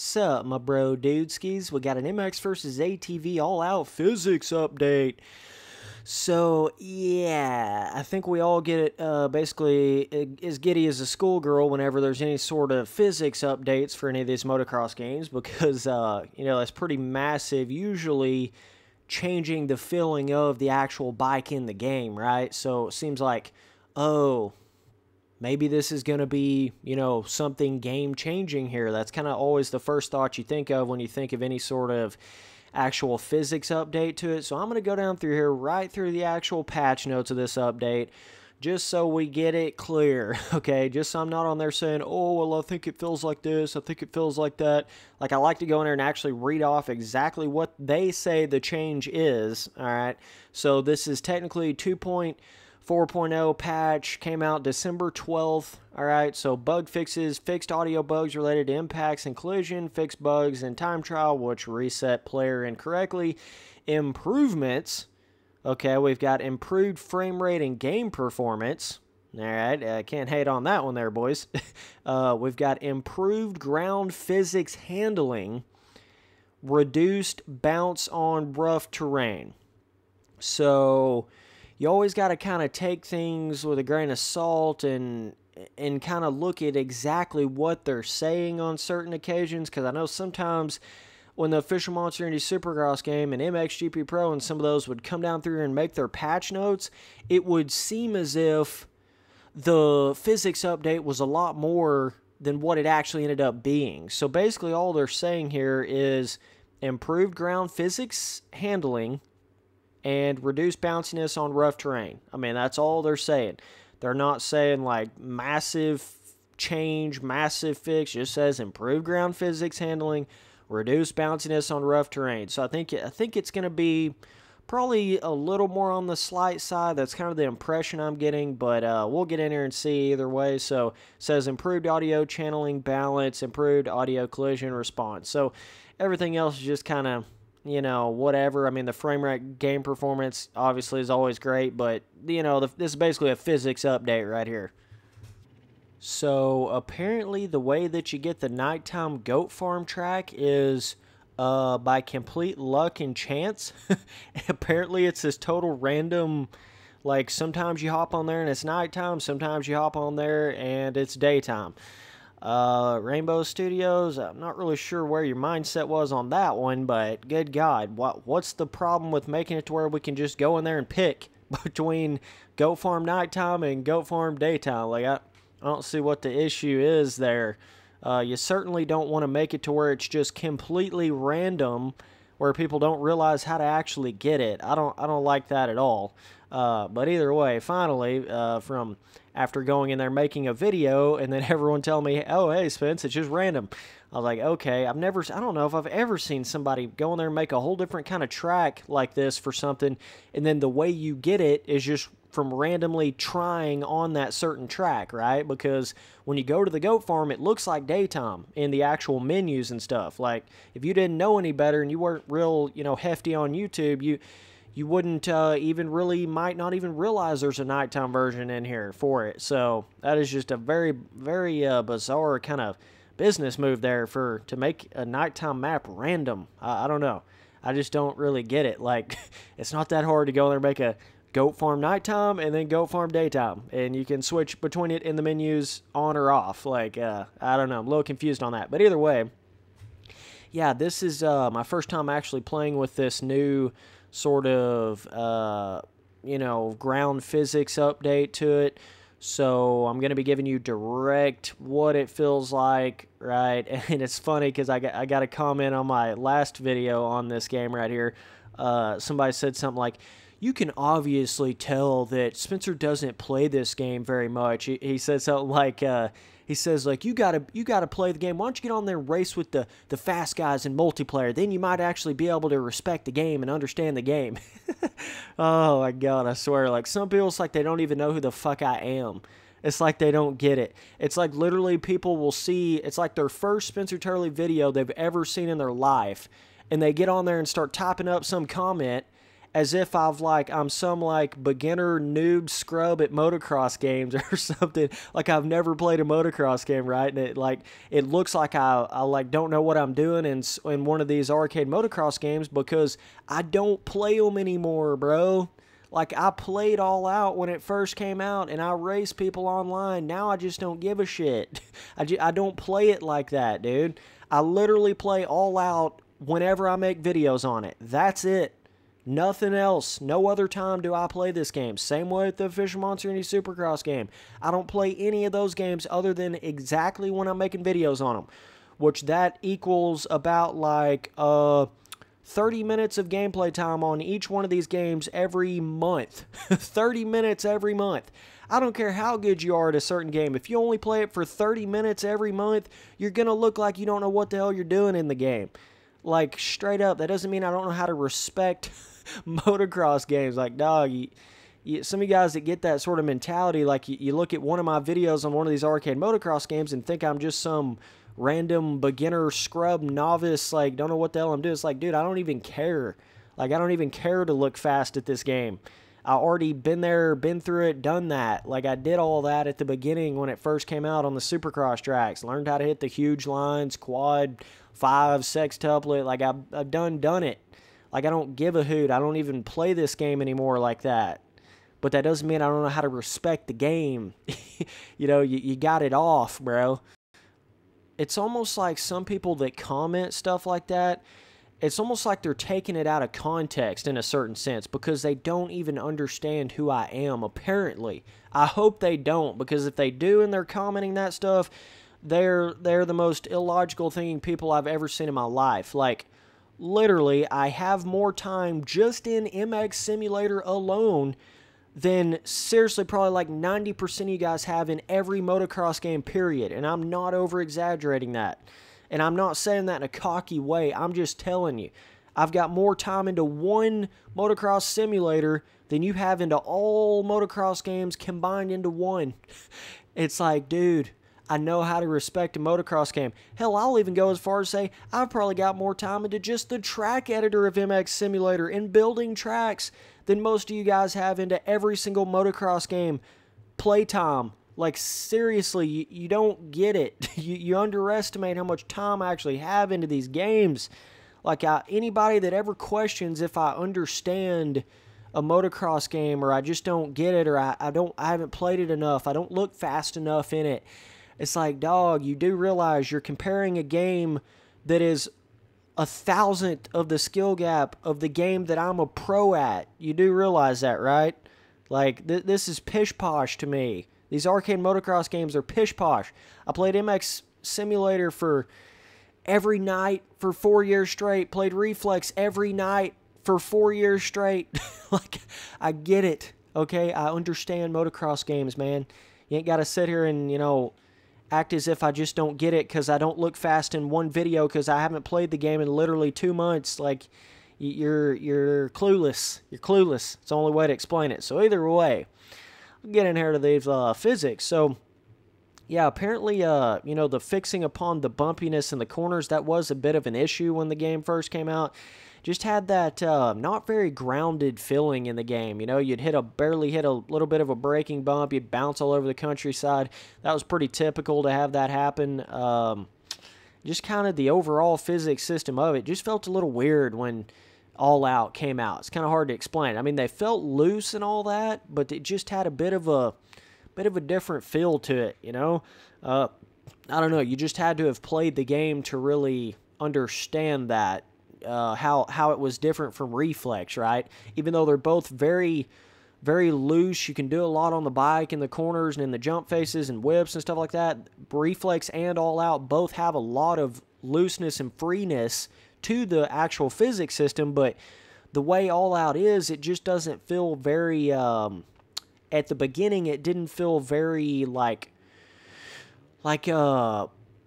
Sup, my bro dudeskies? We got an MX versus ATV All Out physics update. So, yeah, I think we all get basically as giddy as a schoolgirl whenever there's any sort of physics updates for any of these motocross games because, that's pretty massive, usually changing the feeling of the actual bike in the game, right? So it seems like, oh, maybe this is going to be, something game-changing here. That's kind of always the first thought you think of when you think of any sort of actual physics update to it. So I'm going to go down through here, right through the actual patch notes of this update, just so we get it clear, okay? Just so I'm not on there saying, oh, well, I think it feels like this, I think it feels like that. Like, I like to go in there and actually read off exactly what they say the change is, all right? So this is technically 2.4.0 patch, came out December 12th, all right? So bug fixes, fixed audio bugs related to impacts and collision, fixed bugs in time trial, which reset player incorrectly, improvements. Okay, we've got improved frame rate and game performance. All right, I can't hate on that one there, boys. We've got improved ground physics handling, reduced bounce on rough terrain. So you always got to kind of take things with a grain of salt and kind of look at exactly what they're saying on certain occasions, because I know sometimes when the official Monster Indy Supercross game and MXGP Pro and some of those would come down through and make their patch notes, it would seem as if the physics update was a lot more than what it actually ended up being. So basically all they're saying here is improved ground physics handling and reduced bounciness on rough terrain. I mean, that's all they're saying. They're not saying like massive change, massive fix. It just says improved ground physics handling, reduce bounciness on rough terrain. So I think it's going to be probably a little more on the slight side. That's kind of the impression I'm getting, but we'll get in here and see either way. So it says improved audio channeling balance, improved audio collision response. So everything else is just kind of, whatever. I mean, the frame rate game performance obviously is always great, but, this is basically a physics update right here. So apparently the way that you get the nighttime goat farm track is by complete luck and chance. Apparently it's this total random, like sometimes you hop on there and it's nighttime, sometimes you hop on there and it's daytime. Rainbow Studios, I'm not really sure where your mindset was on that one, but good God, what's the problem with making it to where we can just go in there and pick between goat farm nighttime and goat farm daytime? Like, I don't see what the issue is there. You certainly don't want to make it to where it's just completely random, where people don't realize how to actually get it. I don't like that at all. But either way, finally, from after going in there making a video and then everyone telling me, oh, hey, Spence, it's just random. I was like, okay, I don't know if I've ever seen somebody go in there and make a whole different kind of track like this for something, and then the way you get it is just from randomly trying on that certain track, right? Because when you go to the goat farm, it looks like daytime in the actual menus and stuff. Like, if you didn't know any better and you weren't real, hefty on YouTube, you wouldn't might not even realize there's a nighttime version in here for it. So that is just a very, very bizarre kind of business move there to make a nighttime map random. I don't know. I just don't really get it. Like, it's not that hard to go there and make a goat farm nighttime and then goat farm daytime, and you can switch between it in the menus on or off. Like, I don't know, I'm a little confused on that, but either way, yeah, this is my first time actually playing with this new sort of ground physics update to it. So I'm going to be giving you direct what it feels like, right? And it's funny because I got a comment on my last video on this game right here. Somebody said something like, you can obviously tell that Spencer doesn't play this game very much. He said something like, he says, like, you gotta play the game. Why don't you get on there and race with the fast guys in multiplayer? Then you might actually be able to respect the game and understand the game. Oh, my God, I swear. Like, some people, it's like they don't even know who the fuck I am. It's like they don't get it. It's like literally people will see, it's like their first Spencer Turley video they've ever seen in their life, and they get on there and start typing up some comment, as if I'm some like beginner noob scrub at motocross games or something. Like I've never played a motocross game, right? And it looks like I like don't know what I'm doing in one of these arcade motocross games because I don't play them anymore, bro. Like, I played All Out when it first came out, and I race people online. Now I just don't give a shit. I don't play it like that, dude. I literally play All Out whenever I make videos on it. That's it. Nothing else. No other time do I play this game. Same way with the Official Monster Energy Supercross game. I don't play any of those games other than exactly when I'm making videos on them, which that equals about like 30 minutes of gameplay time on each one of these games every month. 30 minutes every month. I don't care how good you are at a certain game. If you only play it for 30 minutes every month, you're going to look like you don't know what the hell you're doing in the game. Like, straight up, that doesn't mean I don't know how to respect motocross games. Like, dog, some of you guys that get that sort of mentality, like you look at one of my videos on one of these arcade motocross games and think I'm just some random beginner scrub novice, like don't know what the hell I'm doing. It's like, dude, I don't even care. Like, I don't even care to look fast at this game. I already been there, been through it, done that. Like, I did all that at the beginning when it first came out on the Supercross tracks. Learned how to hit the huge lines, quad, 5, sextuplet. Like, I've done it. Like, I don't give a hoot. I don't even play this game anymore like that. But that doesn't mean I don't know how to respect the game. You know, you got it off, bro. It's almost like some people that comment stuff like that, it's almost like they're taking it out of context in a certain sense because they don't even understand who I am, apparently. I hope they don't, because if they do and they're commenting that stuff, they're the most illogical thinking people I've ever seen in my life. Like, literally, I have more time just in MX Simulator alone than seriously probably like 90% of you guys have in every motocross game, period. And I'm not over-exaggerating that. And I'm not saying that in a cocky way. I'm just telling you. I've got more time into one motocross simulator than you have into all motocross games combined into one. It's like, dude, I know how to respect a motocross game. Hell, I'll even go as far as say I've probably got more time into just the track editor of MX Simulator and building tracks than most of you guys have into every single motocross game playtime. Like, seriously, you don't get it. You underestimate how much time I actually have into these games. Like, anybody that ever questions if I understand a motocross game or I just don't get it or I haven't played it enough, I don't look fast enough in it, it's like, dog, you do realize you're comparing a game that is 1,000th of the skill gap of the game that I'm a pro at. You do realize that, right? Like, this is pish-posh to me. These arcade motocross games are pish-posh. I played MX Simulator for every night for 4 years straight. Played Reflex every night for 4 years straight. Like, I get it, okay? I understand motocross games, man. You ain't got to sit here and, act as if I just don't get it because I don't look fast in one video because I haven't played the game in literally 2 months. Like, you're clueless. You're clueless. It's the only way to explain it. So either way, I'll get in here to these physics. So, yeah, apparently, the fixing upon the bumpiness in the corners, that was a bit of an issue when the game first came out. Just had that not very grounded feeling in the game. You'd barely hit a little bit of a braking bump. You'd bounce all over the countryside. That was pretty typical to have that happen. Just kind of the overall physics system of it just felt a little weird when All Out came out. It's kind of hard to explain. I mean, they felt loose and all that, but it just had a bit of a different feel to it, I don't know. You just had to have played the game to really understand that. How it was different from Reflex, right? Even though they're both very, very loose, you can do a lot on the bike in the corners and in the jump faces and whips and stuff like that. Reflex and All Out both have a lot of looseness and freeness to the actual physics system, but the way All Out is, it just doesn't feel very, at the beginning, it didn't feel very, like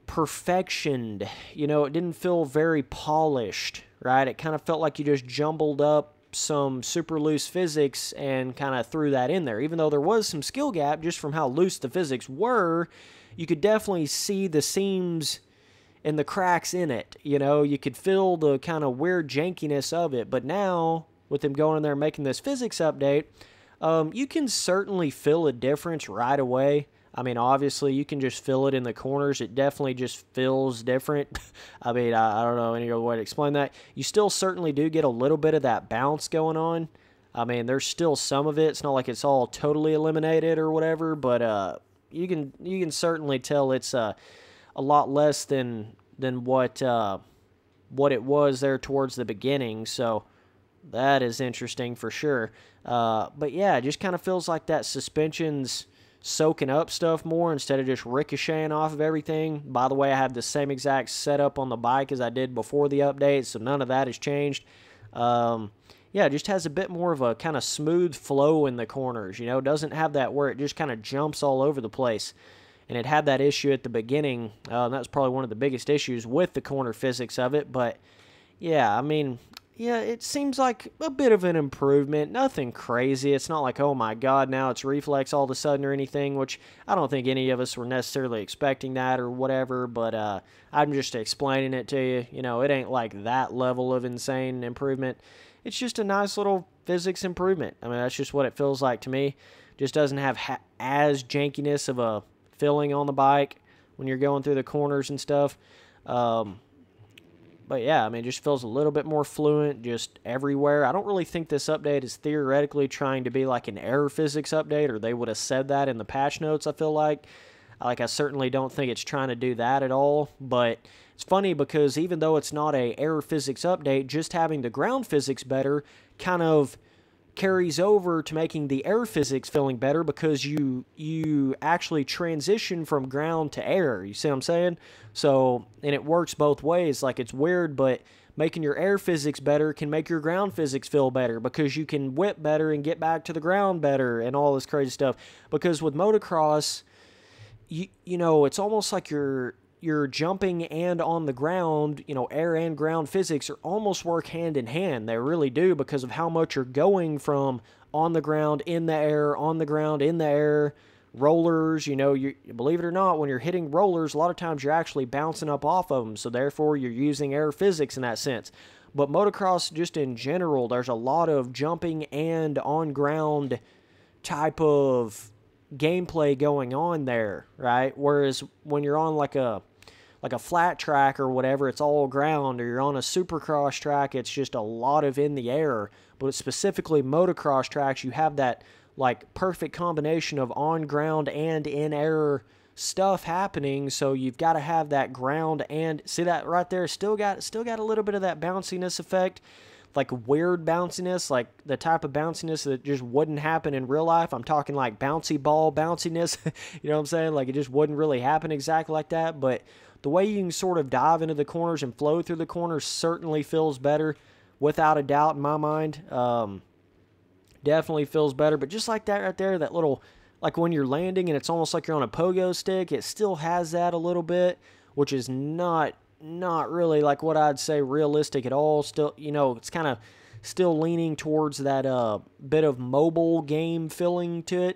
perfectioned, it didn't feel very polished, right? It kind of felt like you just jumbled up some super loose physics and kind of threw that in there. Even though there was some skill gap just from how loose the physics were, you could definitely see the seams and the cracks in it. You could feel the kind of weird jankiness of it. But now, with them going in there and making this physics update, you can certainly feel a difference right away. I mean, obviously, you can just feel it in the corners. It definitely just feels different. I mean, I don't know any other way to explain that. You still certainly do get a little bit of that bounce going on. I mean, there's still some of it. It's not like it's all totally eliminated or whatever, but you can certainly tell it's a lot less than what it was there towards the beginning. So that is interesting for sure. But yeah, it just kind of feels like that suspension's soaking up stuff more instead of just ricocheting off of everything. By the way, I have the same exact setup on the bike as I did before the update, so none of that has changed. Yeah, it just has a bit more of a kind of smooth flow in the corners, you know. It doesn't have that where it just kind of jumps all over the place. And it had that issue at the beginning. That was probably one of the biggest issues with the corner physics of it. But yeah, I mean, yeah, it seems like a bit of an improvement. Nothing crazy. It's not like, oh my God, now it's reflex all of a sudden or anything, which I don't think any of us were necessarily expecting that or whatever. But I'm just explaining it to you. You know, it ain't like that level of insane improvement. It's just a nice little physics improvement. I mean, that's just what it feels like to me. Just doesn't have as jankiness of a feeling on the bike when you're going through the corners and stuff. But yeah, I mean, it just feels a little bit more fluent just everywhere. I don't really think this update is theoretically trying to be like an error physics update, or they would have said that in the patch notes, I feel like. I certainly don't think it's trying to do that at all. But it's funny because even though it's not a error physics update, just having the ground physics better kind of carries over to making the air physics feeling better, because you actually transition from ground to air. You see what I'm saying? So, and it works both ways. Like, it's weird, but making your air physics better can make your ground physics feel better, because you can whip better and get back to the ground better and all this crazy stuff. Because with motocross, you know, it's almost like you're jumping and on the ground, you know, air and ground physics are almost work hand in hand. They really do, because of how much you're going from on the ground, in the air, on the ground, in the air, rollers, you know, you believe it or not, when you're hitting rollers, a lot of times you're actually bouncing up off of them. So therefore you're using air physics in that sense. But motocross, just in general, there's a lot of jumping and on ground type of gameplay going on there, right? Whereas when you're on like a flat track or whatever, it's all ground, or you're on a supercross track, it's just a lot of in the air. But specifically motocross tracks, you have that like perfect combination of on ground and in air stuff happening. So you've got to have that ground, and see that right there, still got a little bit of that bounciness effect. Like weird bounciness, like the type of bounciness that just wouldn't happen in real life. I'm talking like bouncy ball bounciness. You know what I'm saying? Like, it just wouldn't really happen exactly like that. But the way you can sort of dive into the corners and flow through the corners certainly feels better, without a doubt in my mind. Definitely feels better. But just like that right there, that little, like when you're landing and it's almost like you're on a pogo stick, it still has that a little bit, which is not really like what I'd say realistic at all. Still, you know, it's kind of still leaning towards that bit of mobile game feeling to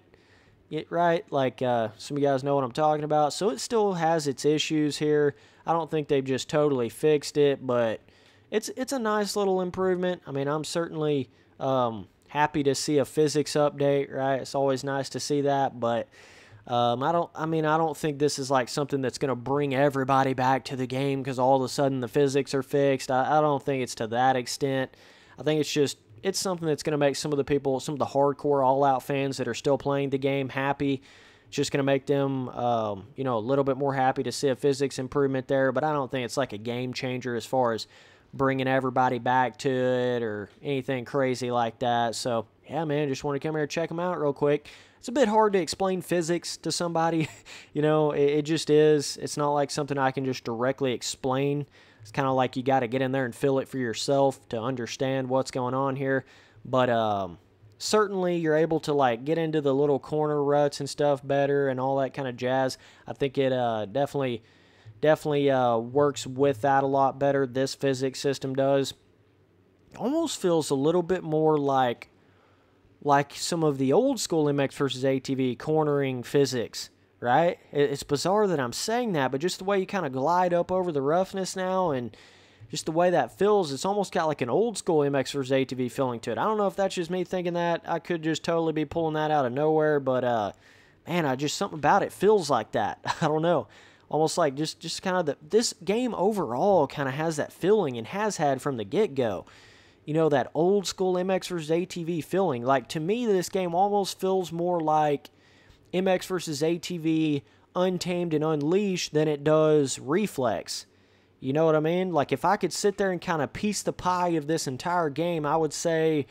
it, right? Like some of you guys know what I'm talking about. So it still has its issues here. I don't think they've just totally fixed it, but it's a nice little improvement. I mean, I'm certainly happy to see a physics update, right? It's always nice to see that, but I don't think this is like something that's going to bring everybody back to the game because all of a sudden the physics are fixed. I don't think it's to that extent. I think it's something that's going to make some of the hardcore all-out fans that are still playing the game happy. It's just going to make them, a little bit more happy to see a physics improvement there. But I don't think it's like a game changer as far as bringing everybody back to it or anything crazy like that. So, yeah, man, just want to come here and check them out real quick. It's a bit hard to explain physics to somebody. You know, it just is. It's not like something I can just directly explain. It's kind of like you got to get in there and feel it for yourself to understand what's going on here. But certainly you're able to like get into the little corner ruts and stuff better and all that kind of jazz. I think it definitely works with that a lot better. This physics system does. Almost feels a little bit more like some of the old school MX versus ATV cornering physics, right? It's bizarre that I'm saying that, but just the way you kind of glide up over the roughness now, and just the way that feels, it's almost got like an old school MX vs. ATV feeling to it. I don't know if that's just me thinking that. I could just totally be pulling that out of nowhere, but man, something about it feels like that. I don't know. Almost like just kind of this game overall kind of has that feeling and has had from the get-go. You know, that old school MX vs. ATV feeling. Like, to me, this game almost feels more like MX vs. ATV Untamed and Unleashed than it does Reflex. You know what I mean? Like, if I could sit there and kind of piece the pie of this entire game, I would say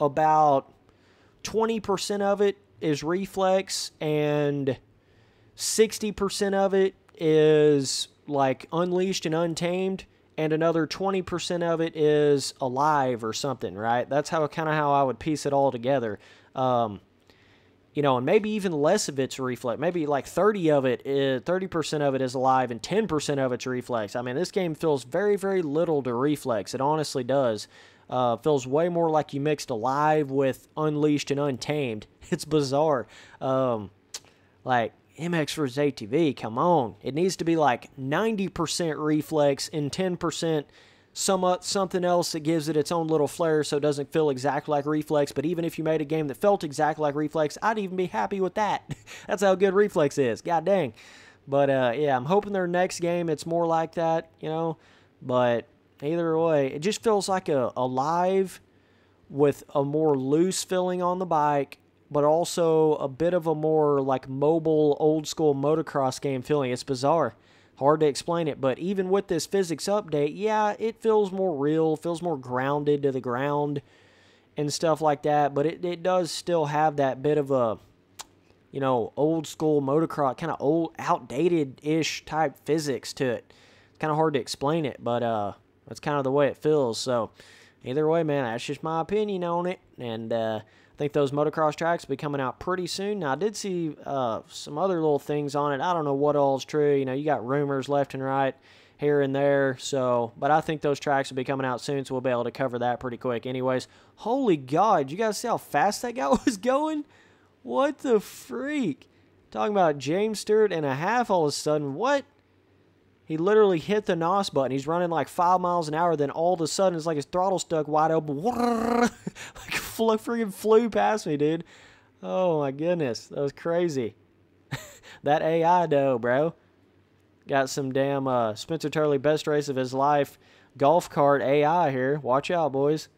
about 20% of it is Reflex and 60% of it is like Unleashed and Untamed, and another 20% of it is Alive or something, right? That's how I would piece it all together. You know, and maybe even less of it's Reflex. Maybe like 30% of it is Alive and 10% of it's Reflex. I mean, this game feels very, very little to Reflex. It honestly does. Feels way more like you mixed Alive with Unleashed and Untamed. It's bizarre. Like, MX vs. ATV, come on. It needs to be like 90% Reflex and 10% something else that gives it its own little flair so it doesn't feel exactly like Reflex. But even if you made a game that felt exactly like Reflex, I'd even be happy with that. That's how good Reflex is. God dang. But, yeah, I'm hoping their next game it's more like that, you know. But either way, it just feels like a Live with a more loose feeling on the bike, but also a bit of a more like mobile, old school motocross game feeling. It's bizarre. Hard to explain it, but even with this physics update, yeah, it feels more real, feels more grounded to the ground and stuff like that, but it does still have that bit of a, you know, old school motocross, kind of old, outdated-ish type physics to it. It's kind of hard to explain it, but that's kind of the way it feels. So either way, man, that's just my opinion on it, and I think those motocross tracks will be coming out pretty soon. Now, I did see some other little things on it. I don't know what all's true. You know, you got rumors left and right here and there. So, but I think those tracks will be coming out soon, so we'll be able to cover that pretty quick. Anyways, holy God, you guys see how fast that guy was going? What the freak? Talking about James Stewart and a half all of a sudden. What? He literally hit the NOS button. He's running like 5 miles an hour. Then all of a sudden, it's like his throttle stuck wide open. Like freaking flew past me, dude. Oh my goodness, that was crazy. That AI though, bro. Got some damn Spencer Turley best race of his life golf cart AI here. Watch out, boys.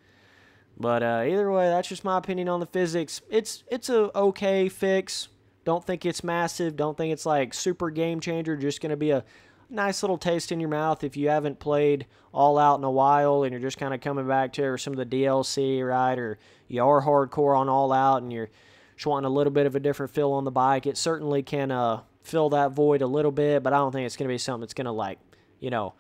But either way, that's just my opinion on the physics. It's a okay fix. Don't think it's massive. Don't think it's like super game changer. Just gonna be a nice little taste in your mouth if you haven't played All Out in a while and you're just kind of coming back to it, or some of the DLC, right? Or you are hardcore on All Out and you're just wanting a little bit of a different feel on the bike. It certainly can fill that void a little bit, but I don't think it's going to be something that's going to, like, you know,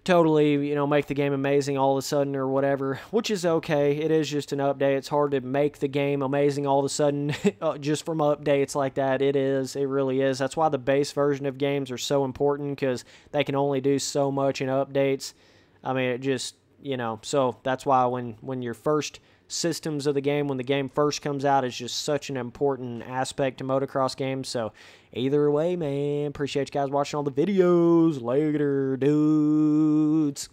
totally, you know, make the game amazing all of a sudden or whatever, which is okay. It is just an update. It's hard to make the game amazing all of a sudden just from updates like that. It is. It really is. That's why the base version of games are so important, because they can only do so much in updates. I mean, it just, you know, so that's why when your first systems of the game, when the game first comes out, is just such an important aspect to motocross games. So either way, man, appreciate you guys watching all the videos. Later, dudes.